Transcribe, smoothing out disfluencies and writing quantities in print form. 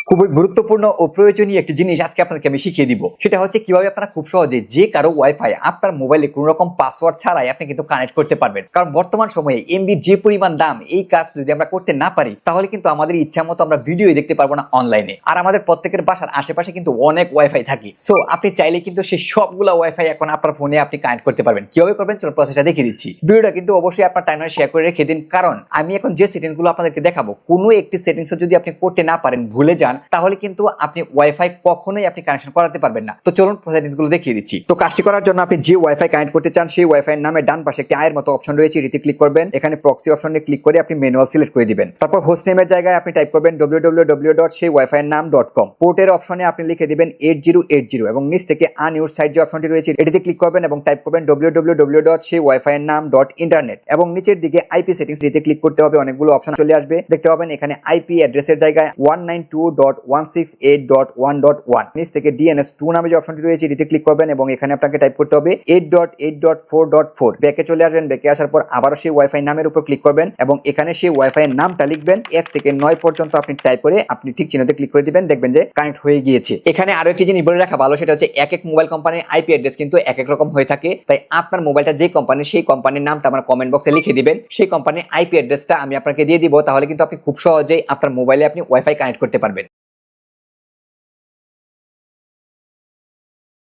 খুবই গুরুত্বপূর্ণ ও প্রয়োজনীয় একটি জিনিস আজকে আপনাদেরকে আমি শিখিয়ে দিব। সেটা হচ্ছে কিভাবে আপনারা খুব সহজে যে কারো ওয়াইফাই আপনার মোবাইলে কোনো রকম পাসওয়ার্ড ছাড়াই আপনি কিন্তু কানেক্ট করতে পারবেন। কারণ বর্তমান সময়ে এমবির যে পরিমাণ দাম, এই কাজ যদি আমরা করতে না পারি তাহলে কিন্তু আমাদের ইচ্ছা মতো আমরা ভিডিও দেখতে পারবো না অনলাইনে। আর আমাদের প্রত্যেকের বাসার আশেপাশে কিন্তু অনেক ওয়াইফাই থাকে। সো আপনি চাইলে কিন্তু সেই সবগুলা ওয়াইফাই এখন আপনার ফোনে আপনি কানেক্ট করতে পারবেন। কিভাবে করবেন চলুন প্রসেসটা দেখিয়ে দিচ্ছি। ভিডিওটা কিন্তু অবশ্যই আপনার টাইমলাইনে শেয়ার করে রেখে দিন, কারণ আমি এখন যে সেটিংস গুলো আপনাদেরকে দেখাবো কোনো একটি সেটিংস যদি আপনি করতে না পারেন, ভুলে যান, তাহলে কিন্তু আপনি ওয়াইফাই কখনোই আপনি কানেকশন করাতে পারবেন না। তো চলুন সেটিংস গুলো দেখিয়ে দিচ্ছি। তো কাজটি করার জন্য আপনি যে ওয়াইফাই কানেক্ট করতে চান সেই ওয়াইফাই নামে ডান পাশে একটি আয়ের মতো অপশন রয়েছে, এটিতে ক্লিক করবেন। এখানে প্রক্সি অপশনে ক্লিক করে আপনি ম্যানুয়াল সিলেক্ট করে দিবেন। তারপর হোস্ট নেমের জায়গায় আপনি টাইপ করবেন www.সেইwifi-নাম.com। পোর্টের অপশনে আপনি লিখে দিবেন 8080 এবং নিচ থেকে আনইউজ সাইট যে অপশনটি রয়েছে এটিতে ক্লিক করবেন এবং টাইপ করবেন www.সেইwifi-নাম.internet এবং নিচের দিকে আইপি সেটিংস এটিতে ক্লিক করতে হবে। অনেকগুলো অপশন চলে আসবে, দেখতে পাবেন এখানে আইপি অ্যাড্রেসের জায়গায় 192.168.1.1, নিচ থেকে DNS2 নামে যে অপশনটি রয়েছে এটিতে ক্লিক করবেন এবং এখানে আপনাকে টাইপ করতে হবে 8.8.4.4। ব্যাকে চলে আসবেন, ব্যাকে আসার পর আবারও সেই ওয়াইফাই নামের উপর ক্লিক করবেন এবং এখানে সেই ওয়াইফাই এর নামটা লিখবেন 1 থেকে 9 পর্যন্ত আপনি টাইপ করে আপনি ঠিক চিহ্নতে ক্লিক করে দিবেন, দেখবেন যে কানেক্ট হয়ে গিয়েছে। এখানে আরো একটি জিনিস বলে রাখা ভালো, সেটা হচ্ছে এক এক মোবাইল কোম্পানির আইপি অ্যাড্রেস কিন্তু এক এক রকম হয়ে থাকে। তাই আপনার মোবাইলটা যে কোম্পানির সেই কোম্পানির নামটা আমার কমেন্ট বক্সে লিখে দিবেন, সেই কোম্পানির আইপি অ্যাড্রেসটা আমি আপনাকে দিয়ে দিব, তাহলে কিন্তু আপনি খুব সহজেই আপনার মোবাইলে আপনি ওয়াইফাই কানেক্ট করতে পারবেন।